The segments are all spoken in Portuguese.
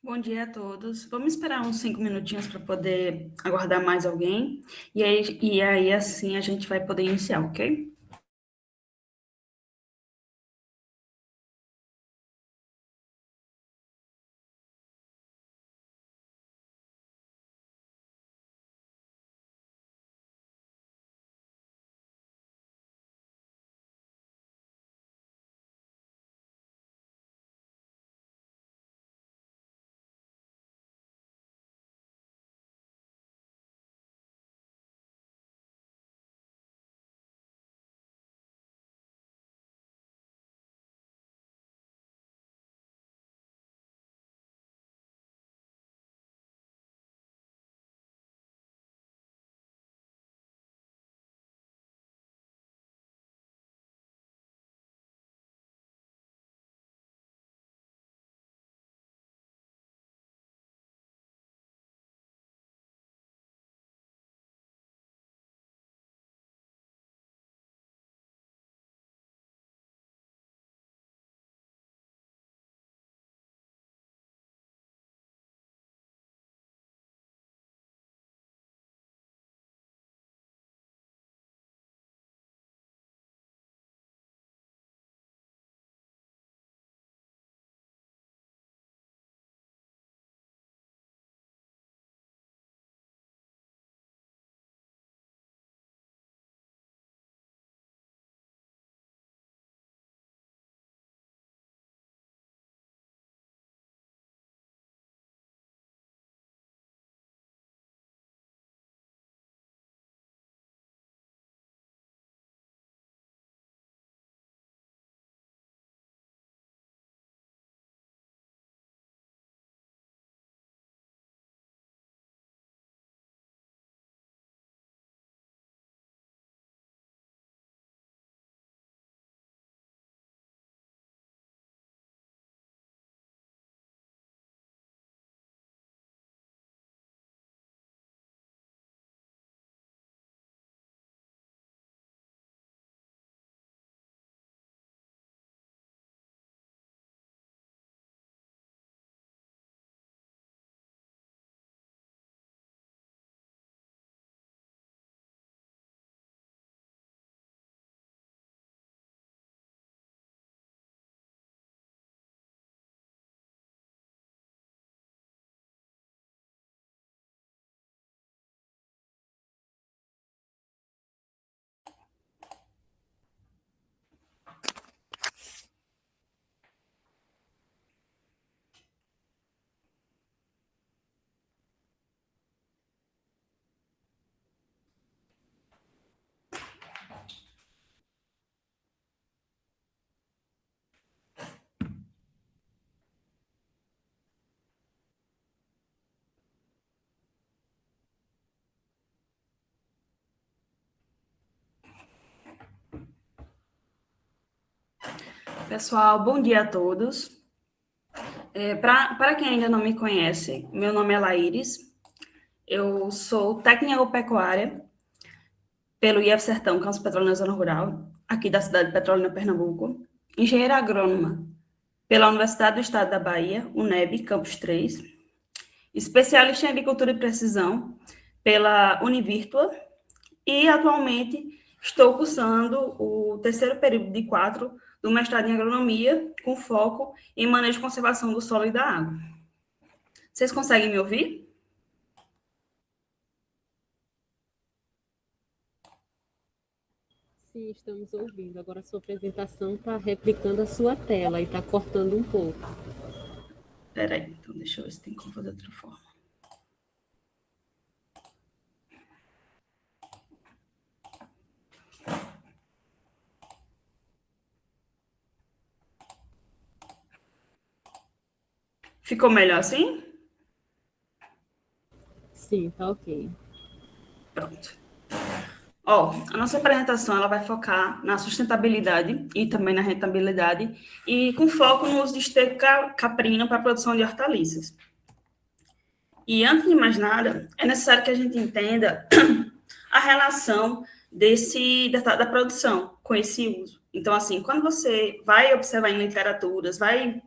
Bom dia a todos. Vamos esperar uns 5 minutinhos para poder aguardar mais alguém. E aí, assim, a gente vai poder iniciar, ok? Pessoal, bom dia a todos. Para quem ainda não me conhece, meu nome é Laíris. Eu sou técnica agropecuária pelo IF Sertão, Campus Petrolina Zona Rural, aqui da cidade de Petrolina, Pernambuco. Engenheira agrônoma pela Universidade do Estado da Bahia, UNEB, Campus 3. Especialista em agricultura e precisão pela Univirtua. E, atualmente, estou cursando o terceiro período de 4 do mestrado em agronomia, com foco em manejo e conservação do solo e da água. Vocês conseguem me ouvir? Sim, estamos ouvindo. Agora a sua apresentação está replicando a sua tela e está cortando um pouco. Espera aí, então deixa eu ver se tem como fazer de outra forma. Ficou melhor assim? Sim, tá ok. Pronto. Ó, a nossa apresentação ela vai focar na sustentabilidade e também na rentabilidade e com foco no uso de esterco caprino para a produção de hortaliças. E antes de mais nada, é necessário que a gente entenda a relação da produção com esse uso. Então, assim, quando você vai observar em literaturas, vai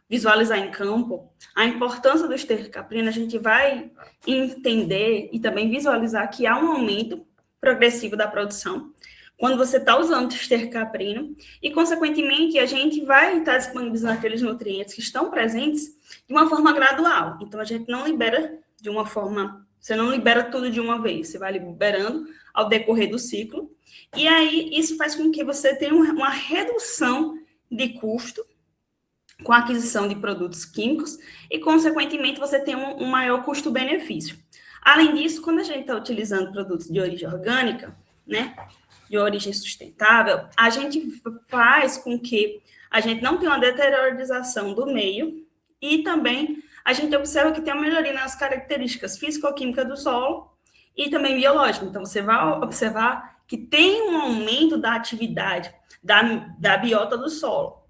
visualizar em campo a importância do esterco caprino, a gente vai entender e também visualizar que há um aumento progressivo da produção quando você está usando o esterco caprino e, consequentemente, a gente vai estar disponibilizando aqueles nutrientes que estão presentes de uma forma gradual. Então, a gente não libera de uma forma... Você não libera tudo de uma vez, você vai liberando ao decorrer do ciclo. E aí, isso faz com que você tenha uma redução de custo com a aquisição de produtos químicos e, consequentemente, você tem um maior custo-benefício. Além disso, quando a gente está utilizando produtos de origem orgânica, né, de origem sustentável, a gente faz com que a gente não tenha uma deteriorização do meio e também a gente observa que tem uma melhoria nas características físico-químicas do solo e também biológico. Então, você vai observar que tem um aumento da atividade da biota do solo.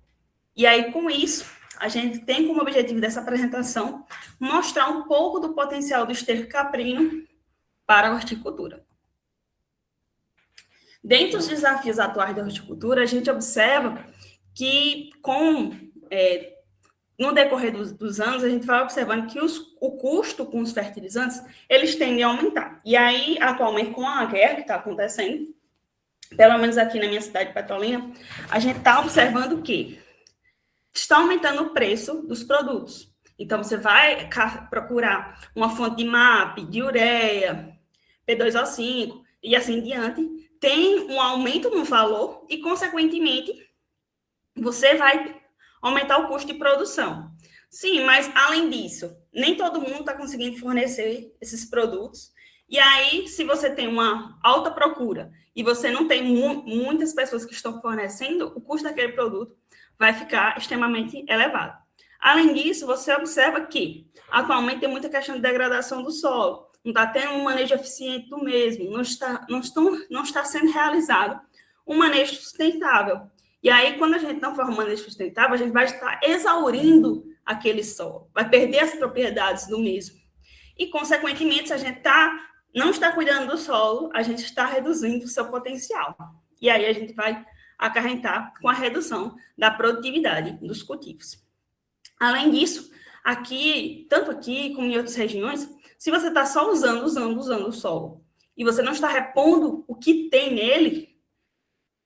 E aí, com isso, a gente tem como objetivo dessa apresentação mostrar um pouco do potencial do esterco caprino para a horticultura. Dentre os desafios atuais da horticultura, a gente observa que, no decorrer dos anos, a gente vai observando que o custo com os fertilizantes, eles tendem a aumentar. E aí, atualmente, com a guerra que está acontecendo, pelo menos aqui na minha cidade de Petrolina, a gente está observando que está aumentando o preço dos produtos. Então, você vai procurar uma fonte de MAP, de ureia, P2O5 e assim em diante, tem um aumento no valor e, consequentemente, você vai aumentar o custo de produção. Sim, mas, além disso, nem todo mundo está conseguindo fornecer esses produtos. E aí, se você tem uma alta procura e você não tem muitas pessoas que estão fornecendo, o custo daquele produto vai ficar extremamente elevado. Além disso, você observa que, atualmente, tem muita questão de degradação do solo, não está tendo um manejo eficiente do mesmo, não está sendo realizado um manejo sustentável. E aí, quando a gente não for um manejo sustentável, a gente vai estar exaurindo aquele solo, vai perder as propriedades do mesmo. E, consequentemente, se a gente não está cuidando do solo, a gente está reduzindo o seu potencial. E aí a gente vai acarretar com a redução da produtividade dos cultivos. Além disso, tanto aqui como em outras regiões, se você está só usando o solo e você não está repondo o que tem nele,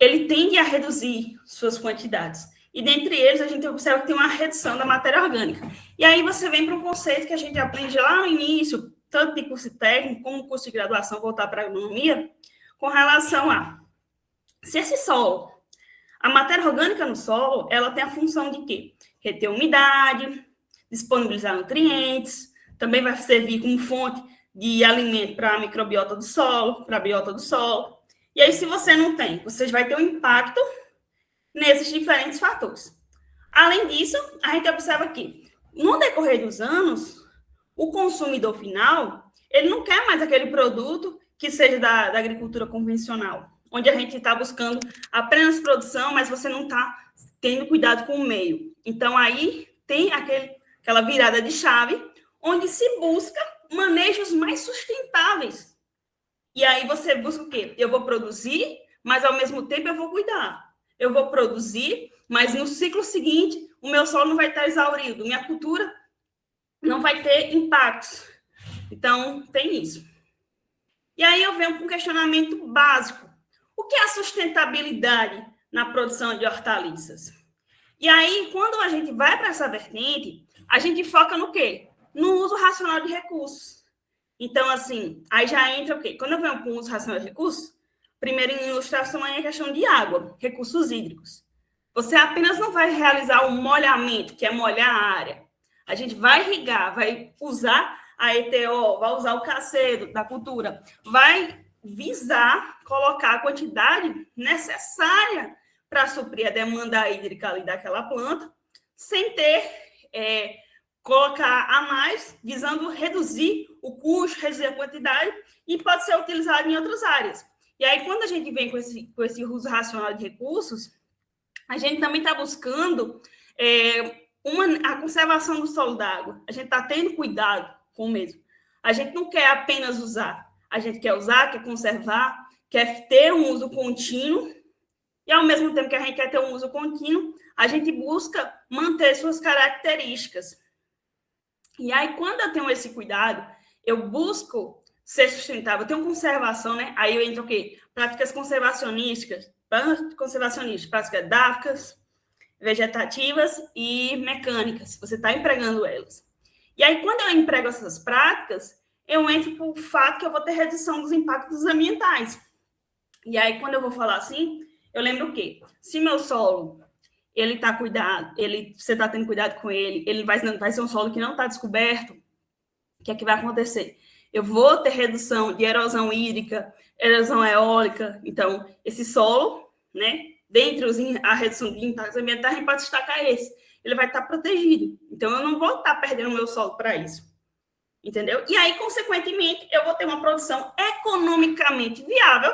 ele tende a reduzir suas quantidades. E dentre eles, a gente observa que tem uma redução da matéria orgânica. E aí você vem para um conceito que a gente aprende lá no início, tanto de curso técnico como curso de graduação, voltar para a agronomia, com relação a se esse solo, a matéria orgânica no solo, ela tem a função de quê? Reter umidade, disponibilizar nutrientes, também vai servir como fonte de alimento para a microbiota do solo, para a biota do solo. E aí, se você não tem, você vai ter um impacto nesses diferentes fatores. Além disso, a gente observa que, no decorrer dos anos, o consumidor final, ele não quer mais aquele produto que seja da agricultura convencional, onde a gente está buscando apenas produção, mas você não está tendo cuidado com o meio. Então, aí tem aquela virada de chave, onde se busca manejos mais sustentáveis. E aí você busca o quê? Eu vou produzir, mas ao mesmo tempo eu vou cuidar. Eu vou produzir, mas no ciclo seguinte o meu solo não vai estar exaurido, minha cultura não vai ter impactos. Então, tem isso. E aí eu venho com um questionamento básico. O que é a sustentabilidade na produção de hortaliças? E aí, quando a gente vai para essa vertente, a gente foca no quê? No uso racional de recursos. Então, assim, aí já entra o quê? Quando eu venho com o uso racional de recursos, primeiro em ilustração é a questão de água, recursos hídricos. Você apenas não vai realizar um molhamento, que é molhar a área. A gente vai irrigar, vai usar a ETO, vai usar o cacedo da cultura, vai visar colocar a quantidade necessária para suprir a demanda hídrica ali daquela planta, sem ter, colocar a mais, visando reduzir o custo, reduzir a quantidade, e pode ser utilizado em outras áreas. E aí, quando a gente vem com esse uso racional de recursos, a gente também está buscando a conservação do solo d'água. A gente está tendo cuidado com o mesmo. A gente não quer apenas usar, a gente quer usar, quer conservar, quer ter um uso contínuo, e ao mesmo tempo que a gente quer ter um uso contínuo, a gente busca manter suas características. E aí, quando eu tenho esse cuidado, eu busco ser sustentável, eu tenho conservação, né? Aí eu entro o quê? Práticas conservacionistas, práticas edáficas, vegetativas e mecânicas. Você está empregando elas. E aí, quando eu emprego essas práticas, eu entro para o fato que eu vou ter redução dos impactos ambientais. E aí, quando eu vou falar assim, eu lembro o quê? Se meu solo, ele está cuidado, você está tendo cuidado com ele vai ser um solo que não está descoberto, o que é que vai acontecer? Eu vou ter redução de erosão hídrica, erosão eólica. Então, esse solo, né, dentre a redução de impactos ambientais, a gente pode destacar esse. Ele vai estar protegido. Então, eu não vou estar perdendo o meu solo para isso. Entendeu? E aí, consequentemente, eu vou ter uma produção economicamente viável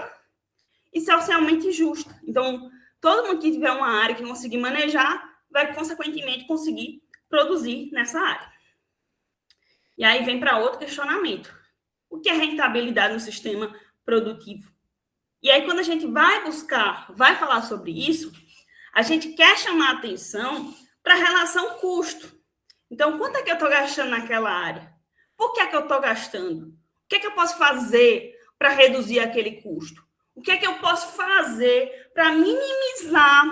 e socialmente justa. Então, todo mundo que tiver uma área que conseguir manejar, vai, consequentemente, conseguir produzir nessa área. E aí vem para outro questionamento. O que é rentabilidade no sistema produtivo? E aí, quando a gente vai falar sobre isso, a gente quer chamar a atenção para a relação custo. Então, quanto é que eu estou gastando naquela área? Por que é que eu estou gastando? O que é que eu posso fazer para reduzir aquele custo? O que é que eu posso fazer para minimizar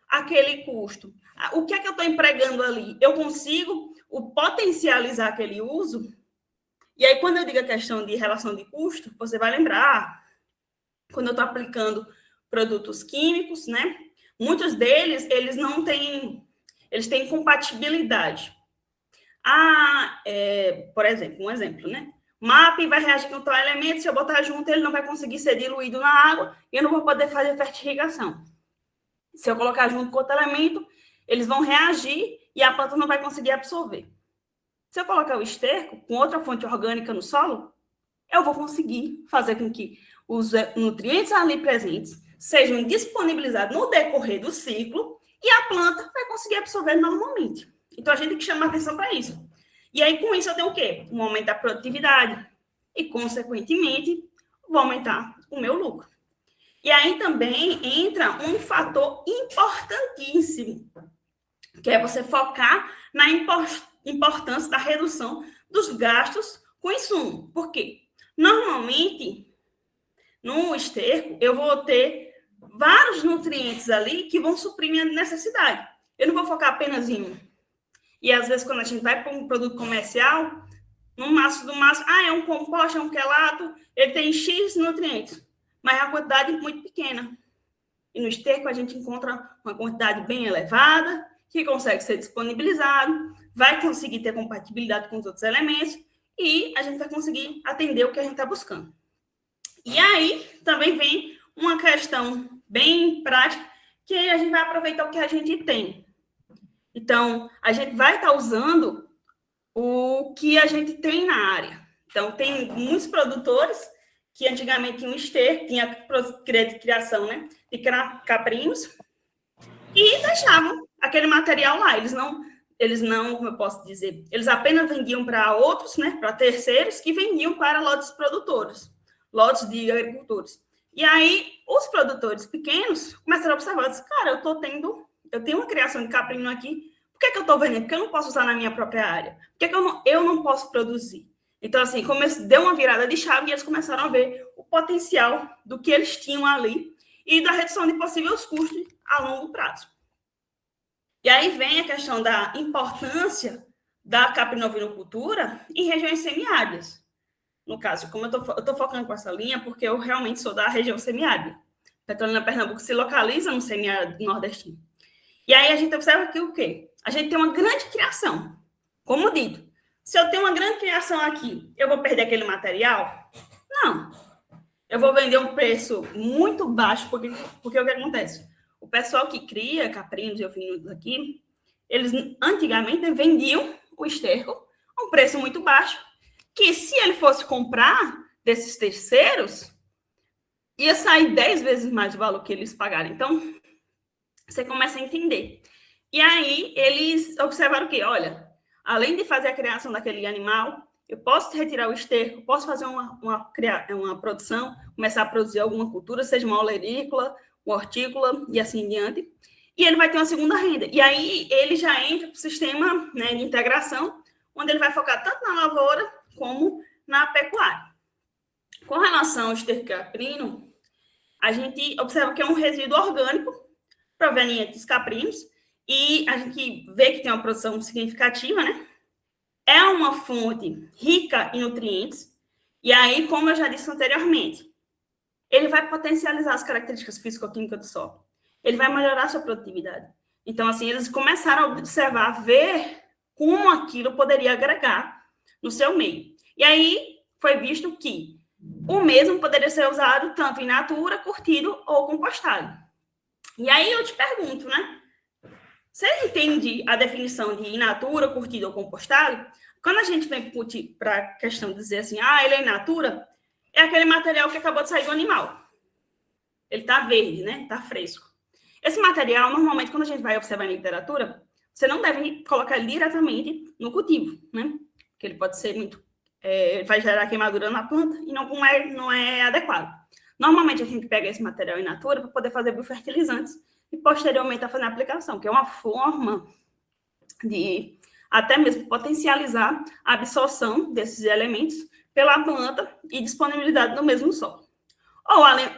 aquele custo? O que é que eu estou empregando ali? Eu consigo potencializar aquele uso? E aí, quando eu digo a questão de relação de custo, você vai lembrar, quando eu estou aplicando produtos químicos, né? Muitos deles, eles têm compatibilidade. Por exemplo, um exemplo, né? MAP vai reagir com tal elemento, se eu botar junto, ele não vai conseguir ser diluído na água e eu não vou poder fazer fertirrigação. Se eu colocar junto com outro elemento, eles vão reagir e a planta não vai conseguir absorver. Se eu colocar o esterco com outra fonte orgânica no solo, eu vou conseguir fazer com que os nutrientes ali presentes sejam disponibilizados no decorrer do ciclo e a planta vai conseguir absorver normalmente. Então, a gente tem que chamar atenção para isso. E aí, com isso, eu tenho o quê? Um aumento da produtividade e, consequentemente, vou aumentar o meu lucro. E aí também entra um fator importantíssimo, que é você focar na importância da redução dos gastos com insumo. Por quê? Normalmente, no esterco, eu vou ter vários nutrientes ali que vão suprir minha necessidade. Eu não vou focar apenas em um. E, às vezes, quando a gente vai para um produto comercial, no máximo do máximo, é um composto, é um quelato, ele tem X nutrientes, mas a quantidade é muito pequena. E no esterco, a gente encontra uma quantidade bem elevada, que consegue ser disponibilizado, vai conseguir ter compatibilidade com os outros elementos, e a gente vai conseguir atender o que a gente está buscando. E aí, também vem uma questão bem prática, que a gente vai aproveitar o que a gente tem. Então, a gente vai estar usando o que a gente tem na área. Então, tem muitos produtores que antigamente tinham esterco, tinha criação, né, de caprinos, e deixavam aquele material lá. eles não, como eu posso dizer, eles apenas vendiam para outros, né, para terceiros, que vendiam para lotes produtores, lotes de agricultores. E aí, os produtores pequenos começaram a observar, disse, cara, eu tenho uma criação de caprino aqui, por que eu estou vendendo? Porque eu não posso usar na minha própria área? Por que eu não posso produzir? Então, assim, deu uma virada de chave e eles começaram a ver o potencial do que eles tinham ali e da redução de possíveis custos a longo prazo. E aí vem a questão da importância da caprinovinocultura em regiões semiáridas. No caso, como eu estou focando com essa linha, porque eu realmente sou da região semiárida. Petrolina, Pernambuco se localiza no semiárido nordestino. E aí a gente observa aqui o quê? A gente tem uma grande criação. Como dito, se eu tenho uma grande criação aqui, eu vou perder aquele material? Não. Eu vou vender um preço muito baixo, porque o que acontece? O pessoal que cria caprinos e ovinos aqui, eles antigamente vendiam o esterco a um preço muito baixo, que se ele fosse comprar desses terceiros, ia sair 10 vezes mais o valor que eles pagaram. Então, você começa a entender. E aí, eles observaram que, olha, além de fazer a criação daquele animal, eu posso retirar o esterco, posso fazer uma produção, começar a produzir alguma cultura, seja uma olerícola, uma hortícola e assim em diante. E ele vai ter uma segunda renda. E aí, ele já entra para o sistema, né, de integração, onde ele vai focar tanto na lavoura como na pecuária. Com relação ao esterco caprino, a gente observa que é um resíduo orgânico proveniente dos caprinos, e a gente vê que tem uma produção significativa, né? É uma fonte rica em nutrientes, e aí, como eu já disse anteriormente, ele vai potencializar as características físico-químicas do solo, ele vai melhorar a sua produtividade. Então, assim, eles começaram a observar, ver como aquilo poderia agregar no seu meio. E aí, foi visto que o mesmo poderia ser usado tanto in natura, curtido ou compostado. E aí eu te pergunto, né? Você entende a definição de in natura, curtido ou compostado? Quando a gente vem para a questão de dizer assim, ele é in natura, é aquele material que acabou de sair do animal. Ele está verde, né? Está fresco. Esse material, normalmente, quando a gente vai observar em literatura, você não deve colocar ele diretamente no cultivo, né? Porque ele pode ser muito... vai gerar queimadura na planta e não é adequado. Normalmente, a gente pega esse material in natura para poder fazer biofertilizantes e, posteriormente, a fazer a aplicação, que é uma forma de até mesmo potencializar a absorção desses elementos pela planta e disponibilidade no mesmo solo.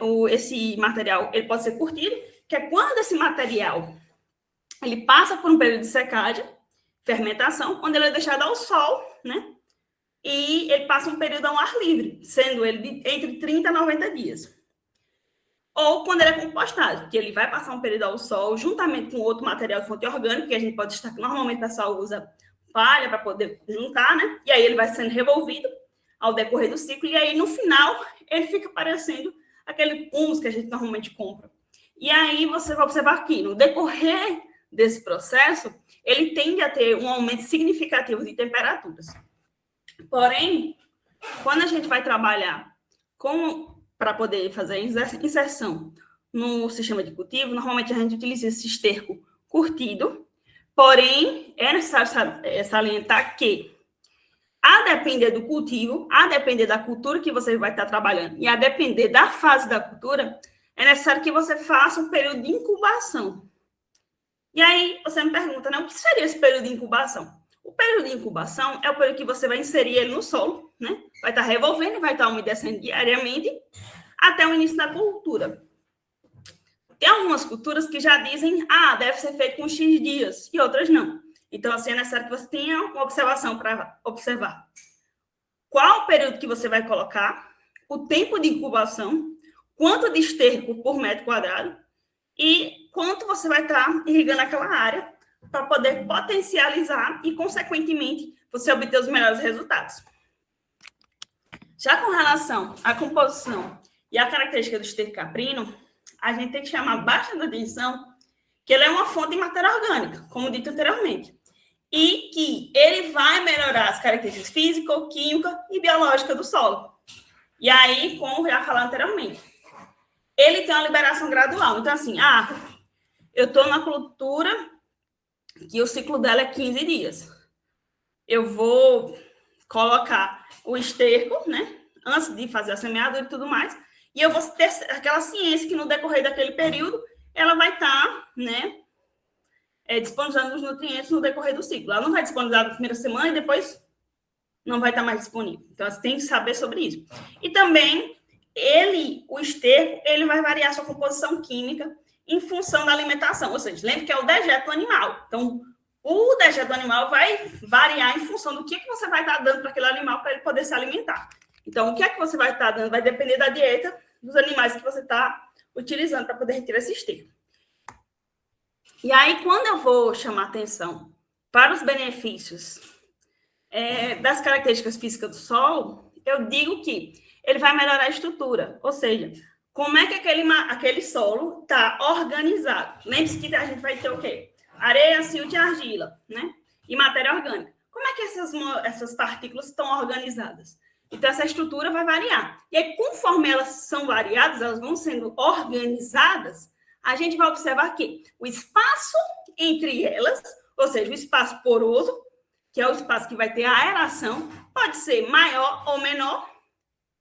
Ou esse material ele pode ser curtido, que é quando esse material ele passa por um período de secagem, fermentação, onde ele é deixado ao sol, né? E ele passa um período ao ar livre, sendo ele entre 30 a 90 dias. Ou quando ele é compostado, que ele vai passar um período ao sol, juntamente com outro material de fonte orgânica, que a gente pode destacar, normalmente o pessoal usa palha para poder juntar, né? E aí ele vai sendo revolvido ao decorrer do ciclo, e aí no final ele fica parecendo aquele humus que a gente normalmente compra. E aí você vai observar que no decorrer desse processo, ele tende a ter um aumento significativo de temperaturas. Porém, quando a gente vai trabalhar para poder fazer a inserção no sistema de cultivo, normalmente a gente utiliza esse esterco curtido, porém, é necessário salientar que, a depender do cultivo, a depender da cultura que você vai estar trabalhando e a depender da fase da cultura, é necessário que você faça um período de incubação. E aí, você me pergunta, né, o que seria esse período de incubação? O período de incubação é o período que você vai inserir ele no solo, né? Vai estar revolvendo, vai estar umedecendo diariamente até o início da cultura. Tem algumas culturas que já dizem, deve ser feito com X dias, e outras não. Então, assim, é necessário que você tenha uma observação para observar qual o período que você vai colocar, o tempo de incubação, quanto de esterco por metro quadrado e quanto você vai estar irrigando aquela área para poder potencializar e, consequentemente, você obter os melhores resultados. Já com relação à composição e à característica do esterco caprino, a gente tem que chamar bastante atenção que ele é uma fonte de matéria orgânica, como dito anteriormente, e que ele vai melhorar as características físicas, químicas e biológicas do solo. E aí, como já falei anteriormente, ele tem uma liberação gradual. Então, assim, eu estou na cultura que o ciclo dela é 15 dias. Eu vou colocar o esterco, né? Antes de fazer a semeadura e tudo mais. E eu vou ter aquela ciência que no decorrer daquele período ela vai estar, né? Disponibilizando os nutrientes no decorrer do ciclo. Ela não vai disponibilizar na primeira semana e depois não vai estar mais disponível. Então, você tem que saber sobre isso. E também, o esterco, ele vai variar sua composição química em função da alimentação. Ou seja, lembre que é o dejeto animal. Então, o dejeto animal vai variar em função do que você vai estar dando para aquele animal para ele poder se alimentar. Então, o que é que você vai estar dando vai depender da dieta dos animais que você está utilizando para poder retirar esse esterco. E aí, quando eu vou chamar atenção para os benefícios das características físicas do solo, eu digo que ele vai melhorar a estrutura, ou seja, como é que aquele solo está organizado. Lembre-se que a gente vai ter o quê? Areia, silt e argila, né? E matéria orgânica. Como é que essas partículas estão organizadas? Então, essa estrutura vai variar. E aí, conforme elas são variadas, elas vão sendo organizadas, a gente vai observar que o espaço entre elas, ou seja, o espaço poroso, que é o espaço que vai ter a aeração, pode ser maior ou menor,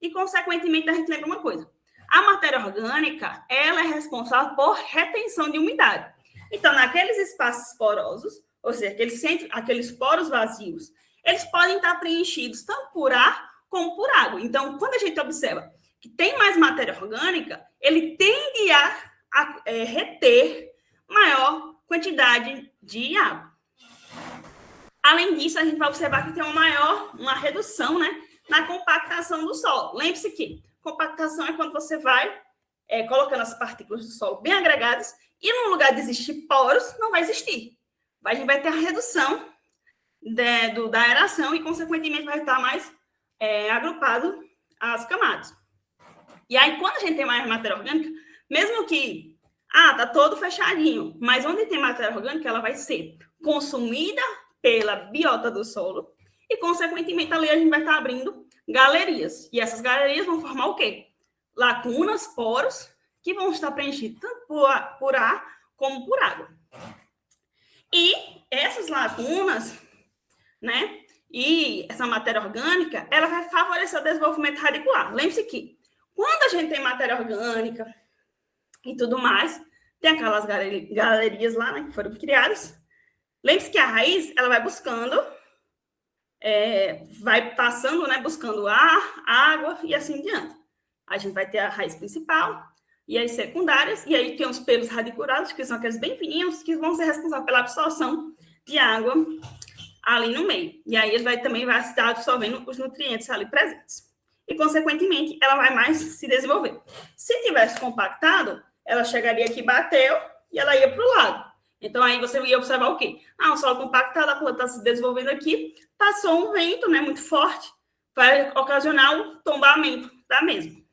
e, consequentemente, a gente lembra uma coisa. A matéria orgânica, ela é responsável por retenção de umidade. Então, naqueles espaços porosos, ou seja, aqueles poros vazios, eles podem estar preenchidos tanto por ar como por água. Então, quando a gente observa que tem mais matéria orgânica, ele tende a reter maior quantidade de água. Além disso, a gente vai observar que tem uma redução, né, na compactação do solo. Lembre-se que compactação é quando você vai colocando as partículas do solo bem agregadas e no lugar de existir poros, não vai existir. A gente vai ter a redução da aeração e, consequentemente, vai estar mais agrupado as camadas. E aí, quando a gente tem mais matéria orgânica, mesmo que tá todo fechadinho, mas onde tem matéria orgânica, ela vai ser consumida pela biota do solo e, consequentemente, ali a gente vai estar abrindo galerias. E essas galerias vão formar o quê? Lacunas, poros, que vão estar preenchidos tanto por ar como por água. E essas lacunas, né, e essa matéria orgânica, ela vai favorecer o desenvolvimento radicular. Lembre-se que quando a gente tem matéria orgânica e tudo mais, tem aquelas galerias lá, né, que foram criadas. Lembre-se que a raiz, ela vai buscando, vai passando, né, buscando ar, água e assim diante. A gente vai ter a raiz principal e as secundárias, e aí tem os pelos radiculados, que são aqueles bem fininhos, que vão ser responsáveis pela absorção de água ali no meio. E aí ele também vai estar absorvendo os nutrientes ali presentes. E, consequentemente, ela vai mais se desenvolver. Se tivesse compactado, ela chegaria aqui, bateu, e ela ia para o lado. Então, aí você ia observar o quê? O solo compactado, a planta está se desenvolvendo aqui, passou um vento, né, muito forte, vai ocasionar o tombamento da mesma.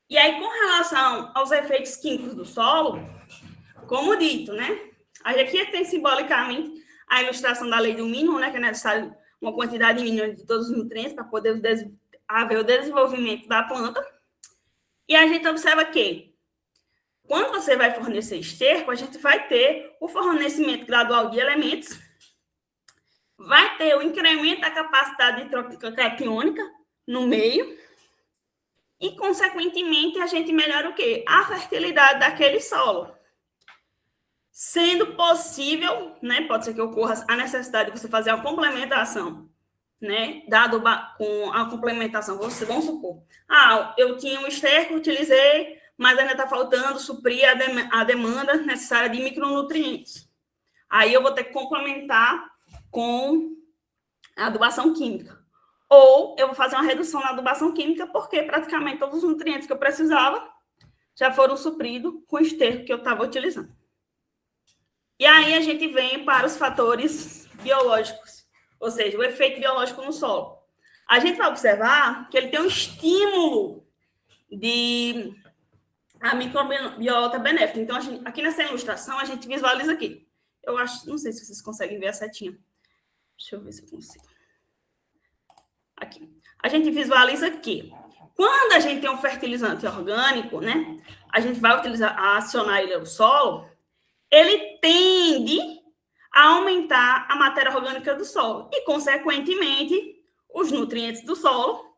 E aí, com relação aos efeitos químicos do solo, como dito, né, aqui tem simbolicamente a ilustração da lei do mínimo, né, que é necessário uma quantidade mínima de todos os nutrientes para poder haver o desenvolvimento da planta. E a gente observa que, quando você vai fornecer esterco, a gente vai ter o fornecimento gradual de elementos, vai ter o incremento da capacidade de troca catiônica no meio, e, consequentemente, a gente melhora o quê? A fertilidade daquele solo. Sendo possível, né, pode ser que ocorra a necessidade de você fazer a complementação, né, com a complementação, vamos supor, eu tinha um esterco, utilizei, mas ainda está faltando suprir a demanda necessária de micronutrientes. Aí eu vou ter que complementar com a adubação química. Ou eu vou fazer uma redução na adubação química, porque praticamente todos os nutrientes que eu precisava já foram supridos com o esterco que eu estava utilizando. E aí a gente vem para os fatores biológicos, ou seja, o efeito biológico no solo. A gente vai observar que ele tem um estímulo a microbiota benéfica. Então, aqui nessa ilustração, a gente visualiza aqui. Eu acho, não sei se vocês conseguem ver a setinha. Deixa eu ver se eu consigo. Aqui. A gente visualiza que, quando a gente tem um fertilizante orgânico, né, a gente vai acionar ele no solo, ele tende a aumentar a matéria orgânica do solo e, consequentemente, os nutrientes do solo.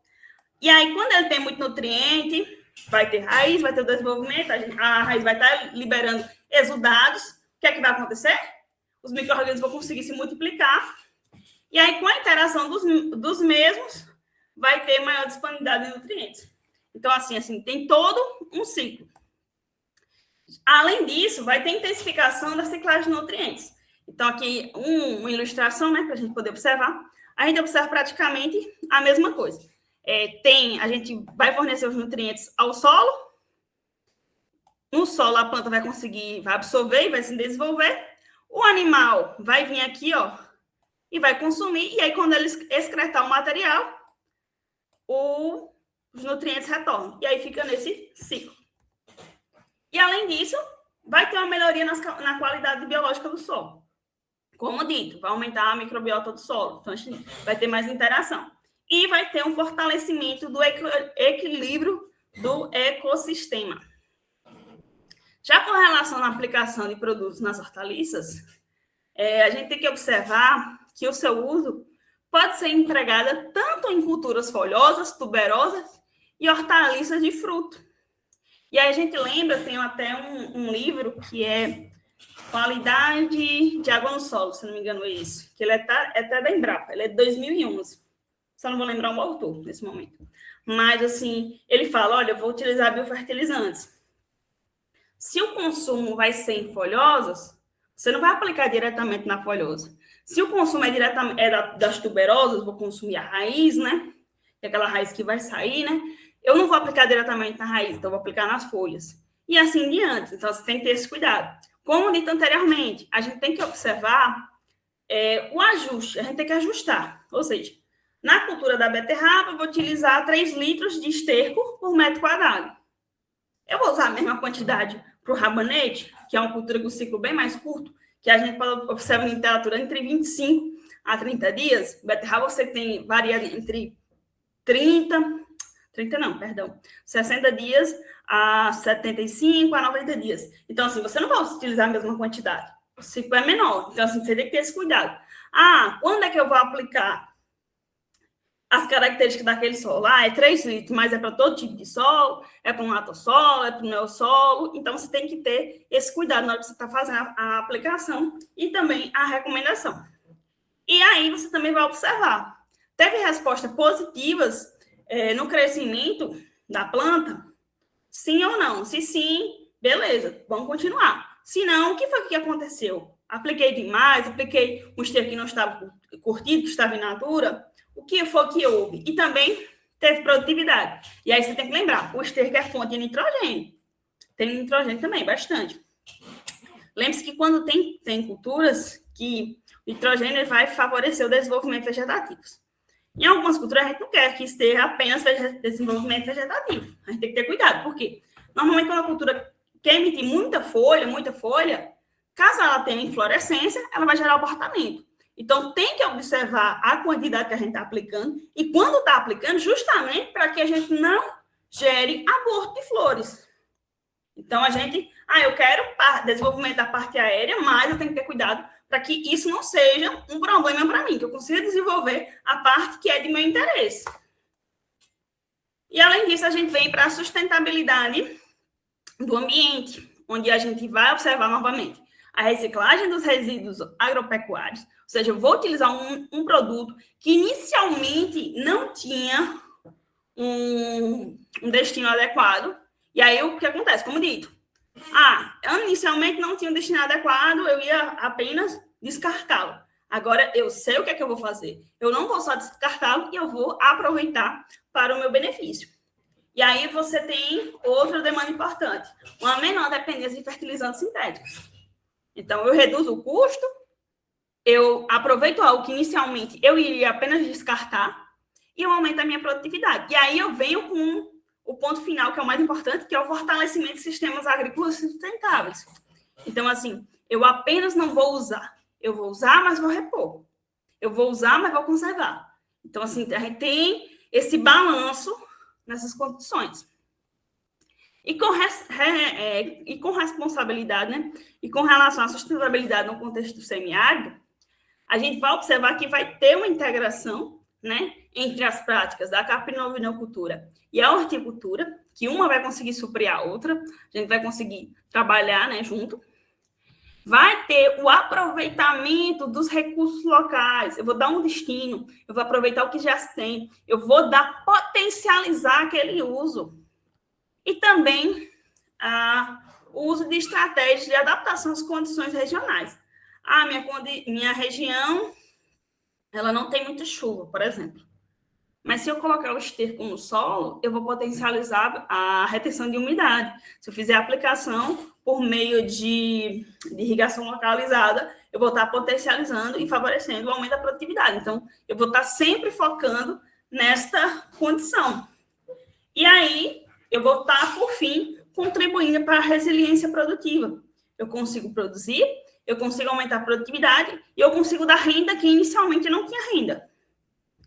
E aí, quando ele tem muito nutriente, vai ter raiz, vai ter o desenvolvimento, a raiz vai estar liberando exudados. O que é que vai acontecer? Os micro-organismos vão conseguir se multiplicar. E aí, com a interação dos mesmos, vai ter maior disponibilidade de nutrientes. Então, assim, tem todo um ciclo. Além disso, vai ter intensificação da ciclagem de nutrientes. Então, aqui, uma ilustração, né, para a gente poder observar. A gente observa praticamente a mesma coisa. A gente vai fornecer os nutrientes ao solo. No solo, a planta vai absorver e vai se desenvolver. O animal vai vir aqui, ó, e vai consumir. E aí, quando ele excretar o material, os nutrientes retornam. E aí fica nesse ciclo. E, além disso, vai ter uma melhoria na qualidade biológica do solo. Como dito, vai aumentar a microbiota do solo. Então, a gente vai ter mais interação. E vai ter um fortalecimento do equilíbrio do ecossistema. Já com relação à aplicação de produtos nas hortaliças, a gente tem que observar que o seu uso pode ser empregado tanto em culturas folhosas, tuberosas e hortaliças de fruto. E aí a gente lembra, tem até um livro que é Qualidade de Água no Solo, se não me engano é isso, que ele é até da Embrapa, ele é de 2011. Só não vou lembrar o autor nesse momento. Mas, assim, ele fala, olha, eu vou utilizar biofertilizantes. Se o consumo vai ser em folhosas, você não vai aplicar diretamente na folhosa. Se o consumo das tuberosas, vou consumir a raiz, né? Aquela raiz que vai sair, né? Eu não vou aplicar diretamente na raiz, então eu vou aplicar nas folhas. E assim em diante. Então, você tem que ter esse cuidado. Como dito anteriormente, a gente tem que observar o ajuste. A gente tem que ajustar. Ou seja, na cultura da beterraba, eu vou utilizar 3 litros de esterco por metro quadrado. Eu vou usar a mesma quantidade para o rabanete, que é uma cultura com ciclo bem mais curto, que a gente pode observar em temperatura entre 25 a 30 dias. Beterraba você varia entre 60 dias a 75 a 90 dias. Então, assim, você não vai utilizar a mesma quantidade. O ciclo é menor. Então, assim, você tem que ter esse cuidado. Quando é que eu vou aplicar as características daquele solo? É 3 litros, mas é para todo tipo de solo, é para um latossolo, é para um neossolo. Então, você tem que ter esse cuidado na hora que você está fazendo a aplicação e também a recomendação. E aí, você também vai observar. Teve respostas positivas no crescimento da planta? Sim ou não? Se sim, beleza, vamos continuar. Se não, o que foi que aconteceu? Apliquei demais, apliquei um esterco que não estava curtido, que estava in natura. O que foi que houve? E também teve produtividade. E aí você tem que lembrar, o esterco é fonte de nitrogênio. Tem nitrogênio também, bastante. Lembre-se que quando tem culturas que o nitrogênio vai favorecer o desenvolvimento vegetativo. Em algumas culturas, a gente não quer que esteja apenas desenvolvimento vegetativo. A gente tem que ter cuidado. Por quê? Normalmente, quando a cultura quer emitir muita folha, caso ela tenha inflorescência, ela vai gerar abortamento. Então, tem que observar a quantidade que a gente está aplicando e quando está aplicando, justamente para que a gente não gere aborto de flores. Então, eu quero desenvolvimento da parte aérea, mas eu tenho que ter cuidado para que isso não seja um problema para mim, que eu consiga desenvolver a parte que é de meu interesse. E, além disso, a gente vem para a sustentabilidade do ambiente, onde a gente vai observar novamente a reciclagem dos resíduos agropecuários, ou seja, eu vou utilizar um produto que inicialmente não tinha um destino adequado, e aí o que acontece? Como dito, inicialmente não tinha um destino adequado, eu ia apenas descartá-lo. Agora, eu sei o que é que eu vou fazer. Eu não vou só descartá-lo e eu vou aproveitar para o meu benefício. E aí você tem outra demanda importante, uma menor dependência de fertilizantes sintéticos. Então, eu reduzo o custo, eu aproveito algo que inicialmente eu iria apenas descartar e eu aumento a minha produtividade. E aí eu venho com o ponto final, que é o mais importante, que é o fortalecimento de sistemas agrícolas sustentáveis. Então, assim, eu apenas não vou usar. Eu vou usar, mas vou repor. Eu vou usar, mas vou conservar. Então, assim, a gente tem esse balanço nessas condições. E com responsabilidade, né? E com relação à sustentabilidade no contexto do semiárido, a gente vai observar que vai ter uma integração, né, entre as práticas da caprinovinocultura e a horticultura, que uma vai conseguir suprir a outra, a gente vai conseguir trabalhar, né, junto. Vai ter o aproveitamento dos recursos locais. Eu vou dar um destino, eu vou aproveitar o que já se tem, eu vou potencializar aquele uso. E também o uso de estratégias de adaptação às condições regionais. Minha região, ela não tem muita chuva, por exemplo. Mas se eu colocar o esterco no solo, eu vou potencializar a retenção de umidade. Se eu fizer a aplicação por meio de irrigação localizada, eu vou estar potencializando e favorecendo o aumento da produtividade. Então, eu vou estar sempre focando nesta condição. E aí, eu vou estar, por fim, contribuindo para a resiliência produtiva. Eu consigo produzir, eu consigo aumentar a produtividade e eu consigo dar renda que inicialmente não tinha renda.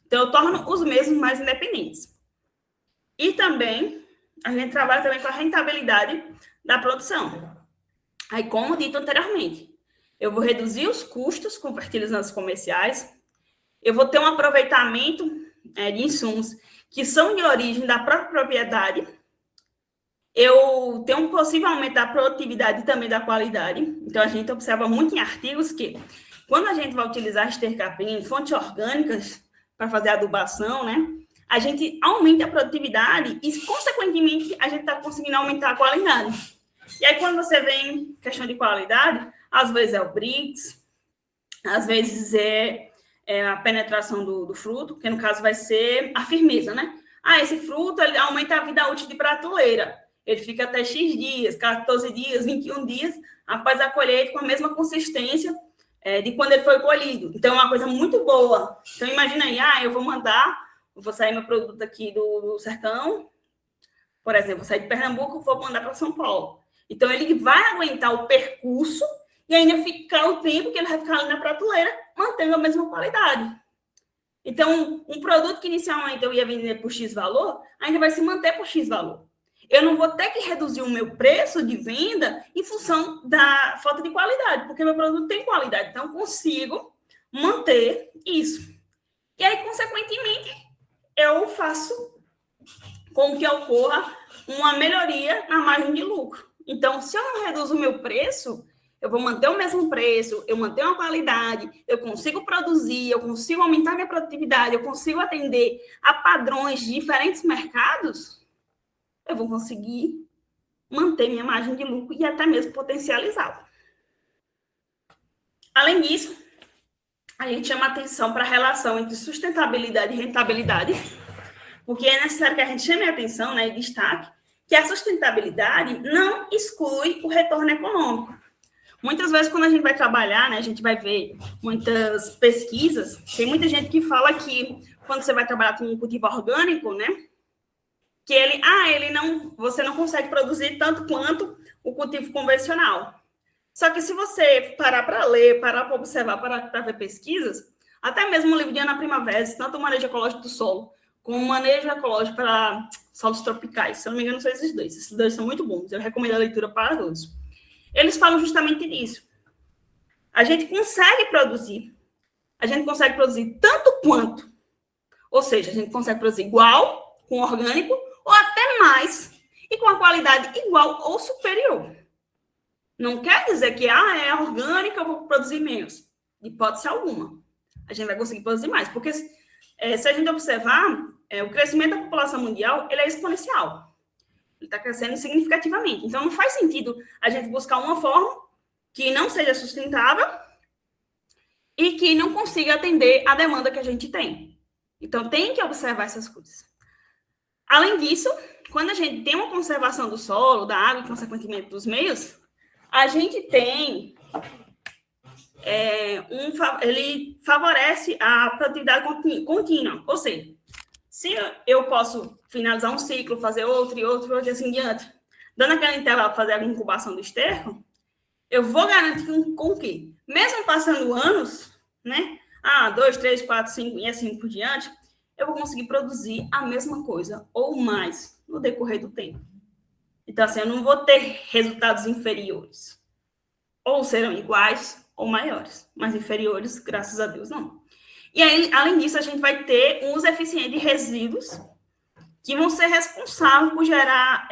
Então, eu torno os mesmos mais independentes. E também, a gente trabalha também com a rentabilidade da produção. Aí, como dito anteriormente, eu vou reduzir os custos com fertilizantes comerciais, eu vou ter um aproveitamento de insumos que são de origem da própria propriedade, eu tenho um possível aumento da produtividade e também da qualidade. Então, a gente observa muito em artigos que, quando a gente vai utilizar estercapim, fontes orgânicas, para fazer adubação, né? A gente aumenta a produtividade e, consequentemente, a gente está conseguindo aumentar a qualidade. E aí, quando você vem questão de qualidade, às vezes é o Brix, às vezes é a penetração do fruto, que no caso vai ser a firmeza, né? Esse fruto ele aumenta a vida útil de prateleira. Ele fica até X dias, 14 dias, 21 dias, após a colheita, com a mesma consistência de quando ele foi colhido. Então, é uma coisa muito boa. Então, imagina aí, eu vou sair meu produto aqui do sertão, por exemplo, vou sair de Pernambuco, vou mandar para São Paulo. Então, ele vai aguentar o percurso e ainda ficar o tempo que ele vai ficar ali na prateleira, mantendo a mesma qualidade. Então, um produto que inicialmente eu ia vender por X valor, ainda vai se manter por X valor. Eu não vou ter que reduzir o meu preço de venda em função da falta de qualidade, porque meu produto tem qualidade, então eu consigo manter isso. E aí, consequentemente, eu faço com que ocorra uma melhoria na margem de lucro. Então, se eu não reduzo o meu preço, eu vou manter o mesmo preço, eu mantenho a qualidade, eu consigo produzir, eu consigo aumentar minha produtividade, eu consigo atender a padrões de diferentes mercados, eu vou conseguir manter minha margem de lucro e até mesmo potencializá-la. Além disso, a gente chama atenção para a relação entre sustentabilidade e rentabilidade, porque é necessário que a gente chame a atenção, né, e destaque que a sustentabilidade não exclui o retorno econômico. Muitas vezes, quando a gente vai trabalhar, né, a gente vai ver muitas pesquisas, tem muita gente que fala que quando você vai trabalhar com um cultivo orgânico, né, que você não consegue produzir tanto quanto o cultivo convencional. Só que se você parar para ler, parar para observar, parar para ver pesquisas, até mesmo o livro de Ana Primavera, tanto o manejo ecológico do solo, como o manejo ecológico para solos tropicais, se eu não me engano, são esses dois. Esses dois são muito bons, eu recomendo a leitura para todos. Eles falam justamente disso. A gente consegue produzir tanto quanto, ou seja, a gente consegue produzir igual, com orgânico, ou até mais, e com a qualidade igual ou superior. Não quer dizer que é orgânica, eu vou produzir menos. De hipótese alguma. A gente vai conseguir produzir mais, porque se a gente observar, o crescimento da população mundial ele é exponencial. Ele está crescendo significativamente. Então, não faz sentido a gente buscar uma forma que não seja sustentável e que não consiga atender a demanda que a gente tem. Então, tem que observar essas coisas. Além disso, quando a gente tem uma conservação do solo, da água e, consequentemente, dos meios, a gente tem... ele favorece a produtividade contínua. Ou seja, se eu posso finalizar um ciclo, fazer outro e assim em diante, dando aquela intervalo para fazer a incubação do esterco, eu vou garantir com que, mesmo passando anos, né? 2, 3, 4, 5 e assim por diante, eu vou conseguir produzir a mesma coisa ou mais no decorrer do tempo. Então, assim, eu não vou ter resultados inferiores. Ou serão iguais ou maiores, mas inferiores, graças a Deus, não. E aí, além disso, a gente vai ter um uso eficiente de resíduos que vão ser responsáveis por gerar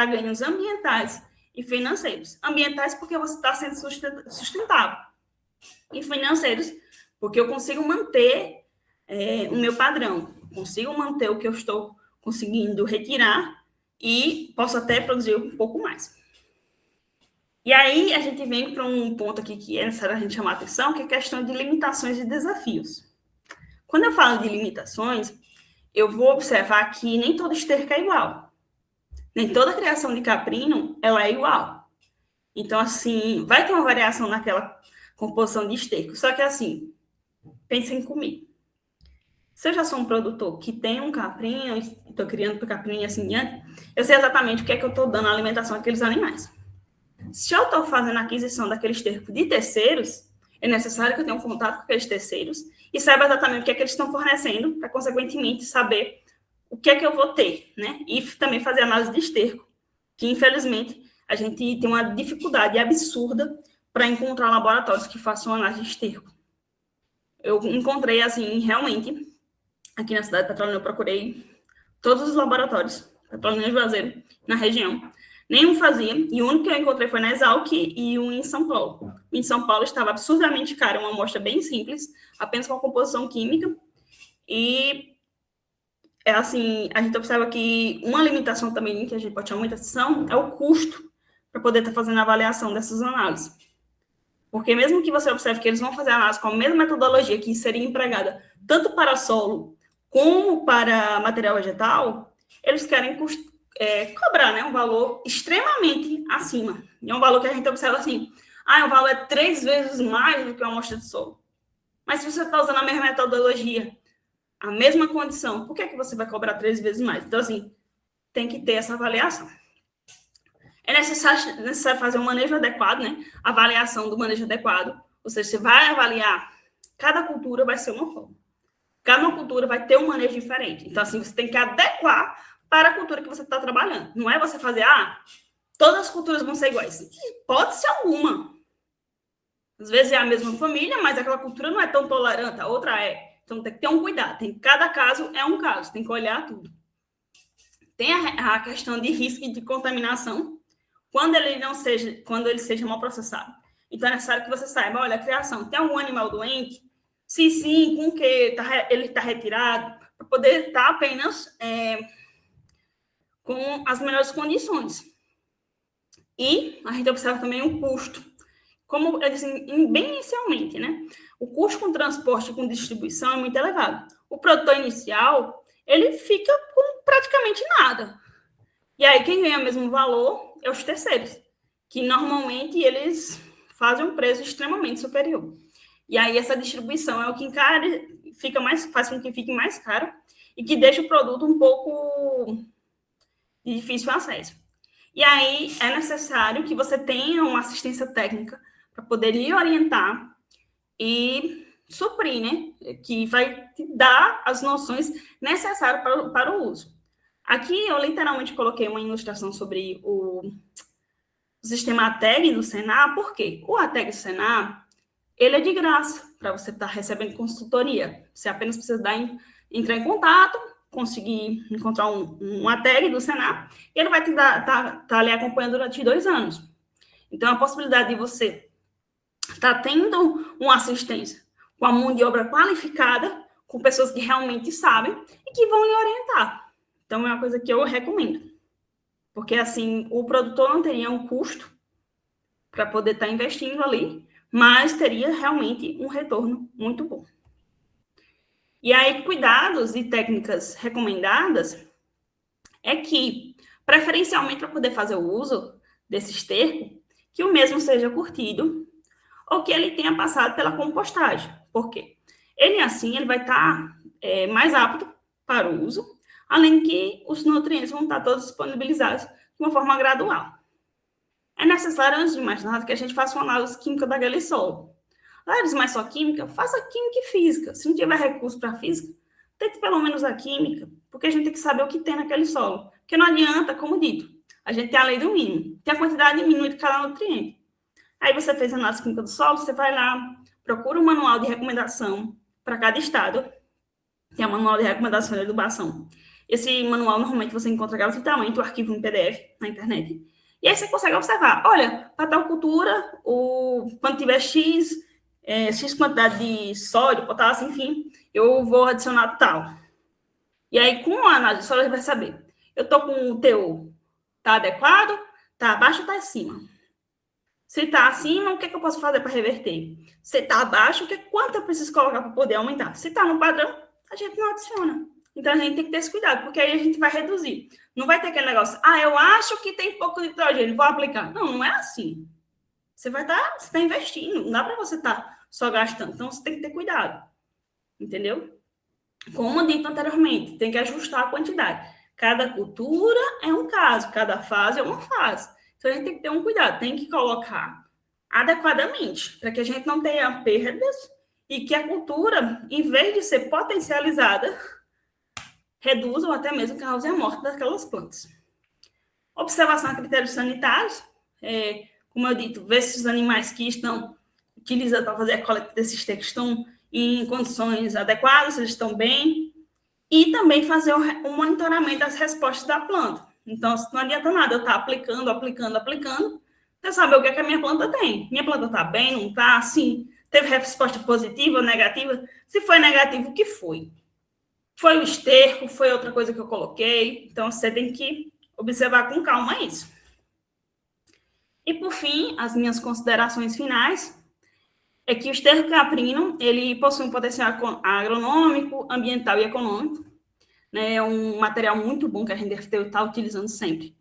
ganhos ambientais e financeiros. Ambientais porque você está sendo sustentável. E financeiros porque eu consigo manter o meu padrão, consigo manter o que eu estou conseguindo retirar e posso até produzir um pouco mais. E aí a gente vem para um ponto aqui que é necessário a gente chamar a atenção, que é a questão de limitações e desafios. Quando eu falo de limitações, eu vou observar que nem todo esterco é igual. Nem toda criação de caprino ela é igual. Então, assim, vai ter uma variação naquela composição de esterco. Só que, assim, pensem comigo. Se eu já sou um produtor que tem um caprino, estou criando para caprino e assim diante, eu sei exatamente o que é que eu estou dando a alimentação àqueles animais. Se eu estou fazendo a aquisição daquele esterco de terceiros, é necessário que eu tenha um contato com aqueles terceiros e saiba exatamente o que é que eles estão fornecendo, para, consequentemente, saber o que é que eu vou ter, né? E também fazer análise de esterco, que, infelizmente, a gente tem uma dificuldade absurda para encontrar laboratórios que façam análise de esterco. Eu encontrei, assim, realmente, aqui na cidade de Petrolina, eu procurei todos os laboratórios, Petrolina e Juazeiro, na região. Nenhum fazia, e o único que eu encontrei foi na Exalc e um em São Paulo. Em São Paulo estava absurdamente caro, uma amostra bem simples, apenas com a composição química, e assim, a gente observa que uma limitação também, que a gente pode chamar muita atenção, é o custo para poder estar fazendo a avaliação dessas análises. Porque mesmo que você observe que eles vão fazer a análise com a mesma metodologia que seria empregada tanto para solo como para material vegetal, eles querem cobrar, né, um valor extremamente acima. E é um valor que a gente observa assim, o valor é 3 vezes mais do que uma amostra de solo. Mas se você está usando a mesma metodologia, a mesma condição, por que você vai cobrar 3 vezes mais? Então, assim, tem que ter essa avaliação. É necessário fazer um manejo adequado, né? Avaliação do manejo adequado. Ou seja, você vai avaliar, cada cultura vai ser uma forma. Cada cultura vai ter um manejo diferente. Então, assim, você tem que adequar para a cultura que você está trabalhando. Não é você fazer, todas as culturas vão ser iguais. Pode ser alguma. Às vezes é a mesma família, mas aquela cultura não é tão tolerante, a outra é. Então, tem que ter um cuidado. Cada caso é um caso, tem que olhar tudo. Tem a questão de risco de contaminação, quando ele seja mal processado. Então, é necessário que você saiba, olha, a criação, tem algum animal doente? Se sim, com que ele está retirado, para poder estar apenas com as melhores condições. E a gente observa também o custo. Como eu disse bem inicialmente, né? O custo com transporte e com distribuição é muito elevado. O produtor inicial, ele fica com praticamente nada. E aí, quem ganha o mesmo valor é os terceiros, que normalmente eles fazem um preço extremamente superior. E aí, essa distribuição é o que faz com que fique mais caro e que deixa o produto um pouco de difícil acesso. E aí, é necessário que você tenha uma assistência técnica para poder lhe orientar e suprir, né? Que vai te dar as noções necessárias para o uso. Aqui eu literalmente coloquei uma ilustração sobre o sistema ATEG do Senar, por quê? O ATEG do Senar, ele é de graça para você estar recebendo consultoria. Você apenas precisa entrar em contato, conseguir encontrar um ATEG do Senar, e ele vai te tá ali acompanhando durante 2 anos. Então, a possibilidade de você estar tendo uma assistência com a mão de obra qualificada, com pessoas que realmente sabem e que vão lhe orientar. Então, é uma coisa que eu recomendo. Porque, assim, o produtor não teria um custo para poder estar investindo ali, mas teria realmente um retorno muito bom. E aí, cuidados e técnicas recomendadas é que, preferencialmente para poder fazer o uso desse esterco, que o mesmo seja curtido ou que ele tenha passado pela compostagem. Por quê? Ele, assim, ele vai estar mais apto para o uso, além que os nutrientes vão estar todos disponibilizados de uma forma gradual. É necessário, antes de mais nada, que a gente faça uma análise química daquele solo. Mas só química? Faça química e física. Se não tiver recurso para física, tente pelo menos a química, porque a gente tem que saber o que tem naquele solo. Porque não adianta, como dito, A gente tem a lei do mínimo, tem a quantidade mínima de cada nutriente. Aí você fez a análise química do solo, você vai lá, procura um manual de recomendação para cada estado, tem o manual de recomendação de adubação. Esse manual, normalmente, você encontra gratuitamente o arquivo em PDF na internet. E aí você consegue observar, olha, para tal cultura, quando tiver X quantidade de sódio, potássio, enfim, eu vou adicionar tal. E aí, com a análise só ele vai saber, eu estou com o teor, está adequado, está abaixo ou está acima? Se está acima, o que eu posso fazer para reverter? Se está abaixo, quanto eu preciso colocar para poder aumentar? Se está no padrão, a gente não adiciona. Então, a gente tem que ter esse cuidado, porque aí a gente vai reduzir. Não vai ter aquele negócio, eu acho que tem pouco de nitrogênio, vou aplicar. Não, não é assim. Você vai estar investindo, não dá para você estar só gastando. Então, você tem que ter cuidado. Entendeu? Como dito anteriormente, tem que ajustar a quantidade. Cada cultura é um caso, cada fase é uma fase. Então, a gente tem que ter um cuidado, tem que colocar adequadamente, para que a gente não tenha perdas e que a cultura, em vez de ser potencializada, reduza ou até mesmo cause a morte daquelas plantas. Observação a critérios sanitários, como eu dito, ver se os animais que estão utilizados para fazer a coleta desses estercos estão em condições adequadas, se eles estão bem, e também fazer o monitoramento das respostas da planta. Então, não adianta nada eu estar aplicando, para saber o que a minha planta tem. Minha planta está bem, não está? Sim. Teve resposta positiva ou negativa? Se foi negativo, o que foi? Foi o esterco? Foi outra coisa que eu coloquei? Então, você tem que observar com calma isso. E, por fim, as minhas considerações finais é que o esterco caprino, ele possui um potencial agronômico, ambiental e econômico. Né? É um material muito bom que a gente deve estar utilizando sempre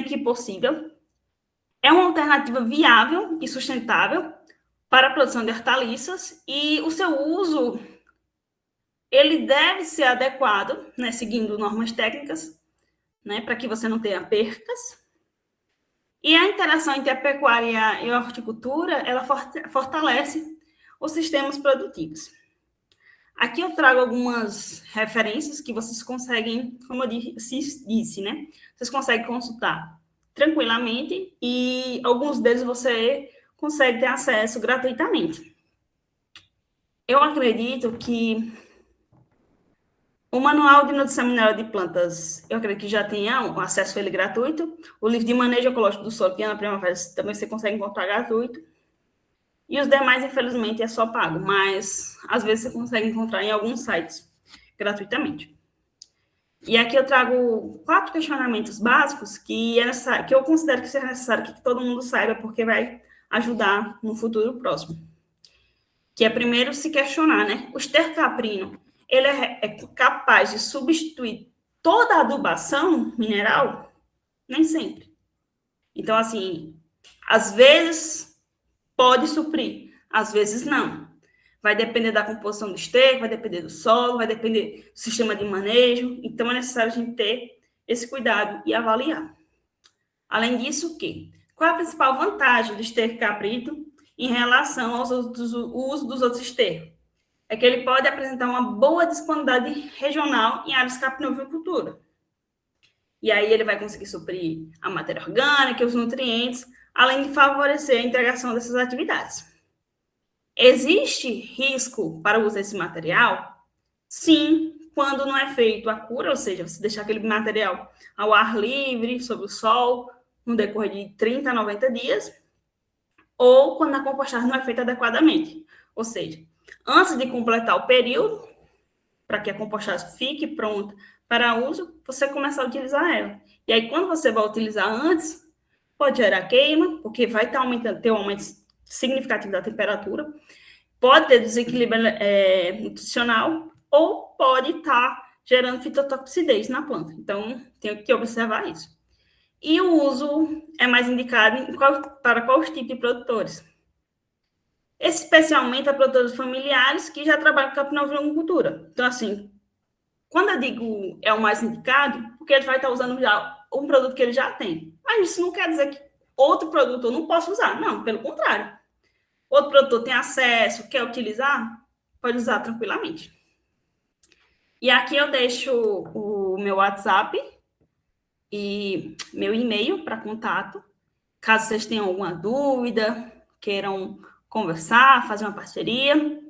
que possível. É uma alternativa viável e sustentável para a produção de hortaliças e o seu uso, ele deve ser adequado, né, seguindo normas técnicas, né, para que você não tenha percas. E a interação entre a pecuária e a horticultura, ela fortalece os sistemas produtivos. Aqui eu trago algumas referências que vocês conseguem, como eu disse, né? Vocês conseguem consultar tranquilamente e alguns deles você consegue ter acesso gratuitamente. Eu acredito que o Manual de Nutrição Mineral de Plantas, eu acredito que já tenha acesso a ele gratuito. O livro de manejo ecológico do solo, que é na primavera, também você consegue encontrar gratuito. E os demais, infelizmente, é só pago, mas às vezes você consegue encontrar em alguns sites gratuitamente. E aqui eu trago 4 questionamentos básicos que eu considero que seja necessário que todo mundo saiba, porque vai ajudar no futuro próximo. Que é primeiro se questionar, né? O esterco caprino, ele é capaz de substituir toda a adubação mineral? Nem sempre. Então, assim, às vezes pode suprir, às vezes não. Vai depender da composição do esterco, vai depender do solo, vai depender do sistema de manejo. Então, é necessário a gente ter esse cuidado e avaliar. Além disso, qual é a principal vantagem do esterco caprino em relação ao uso dos outros estercos? É que ele pode apresentar uma boa disponibilidade regional em áreas de capinovicultura. E aí ele vai conseguir suprir a matéria orgânica e os nutrientes, além de favorecer a integração dessas atividades. Existe risco para o uso desse material? Sim, quando não é feito a cura, ou seja, você deixar aquele material ao ar livre, sob o sol, no decorrer de 30 a 90 dias, ou quando a compostagem não é feita adequadamente. Ou seja, antes de completar o período, para que a compostagem fique pronta para uso, você começa a utilizar ela. E aí, quando você vai utilizar antes, pode gerar queima, porque vai estar ter um aumento significativo da temperatura, pode ter desequilíbrio nutricional, ou pode estar gerando fitotoxicidez na planta. Então, tem que observar isso. E o uso é mais indicado para quais tipos de produtores? Especialmente a produtores familiares que já trabalham com capinovicultura. Então, assim, quando eu digo é o mais indicado, porque ele vai estar usando já um produto que ele já tem. Mas isso não quer dizer que outro produtor não possa usar. Não, pelo contrário. Outro produtor tem acesso, quer utilizar, pode usar tranquilamente. E aqui eu deixo o meu WhatsApp e meu e-mail para contato. Caso vocês tenham alguma dúvida, queiram conversar, fazer uma parceria,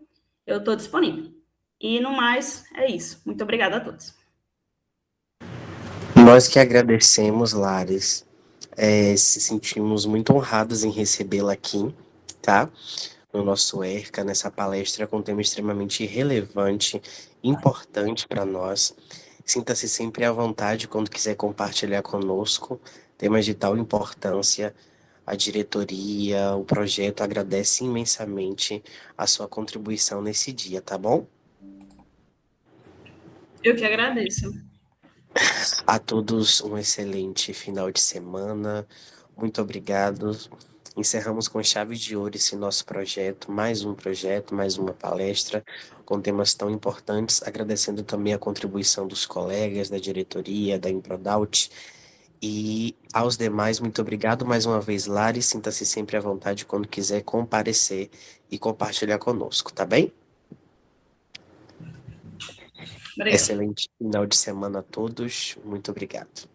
eu estou disponível. E no mais, é isso. Muito obrigada a todos. Nós que agradecemos, Lares, se sentimos muito honrados em recebê-la aqui, tá? No nosso ERCA, nessa palestra com um tema extremamente relevante, importante para nós. Sinta-se sempre à vontade quando quiser compartilhar conosco temas de tal importância. A diretoria, o projeto agradece imensamente a sua contribuição nesse dia, tá bom? Eu que agradeço. A todos um excelente final de semana. Muito obrigado. Encerramos com chave de ouro esse nosso projeto, mais uma palestra com temas tão importantes, agradecendo também a contribuição dos colegas da diretoria, da Improdaut e aos demais, muito obrigado mais uma vez, Lari, sinta-se sempre à vontade quando quiser comparecer e compartilhar conosco, tá bem? Obrigada. Excelente final de semana a todos, muito obrigado.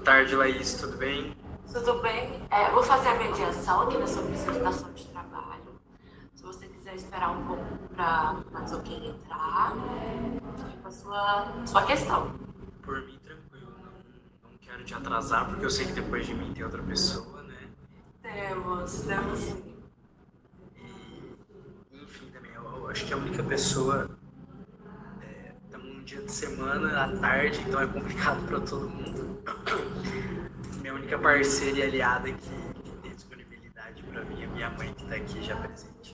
tarde, Laís, tudo bem? Tudo bem? Vou fazer a mediação aqui na sua apresentação de trabalho. Se você quiser esperar um pouco para mais alguém entrar, fica a sua questão. Por mim, tranquilo. Não quero te atrasar, porque eu sei que depois de mim tem outra pessoa, né? Temos sim. E, enfim, também, eu acho que a única pessoa... Estamos num dia de semana, à tarde, então é complicado para todo mundo. Minha única parceira e aliada que tem disponibilidade para mim é minha mãe, que está aqui já presente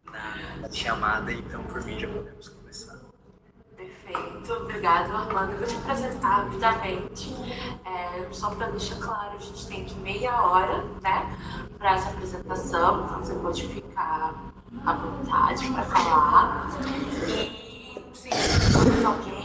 na chamada, então por mim já podemos começar. Perfeito, obrigado, Armando. Eu vou te apresentar rapidamente. Só para deixar claro, a gente tem aqui meia hora, né, para essa apresentação, então você pode ficar à vontade para falar. E se alguém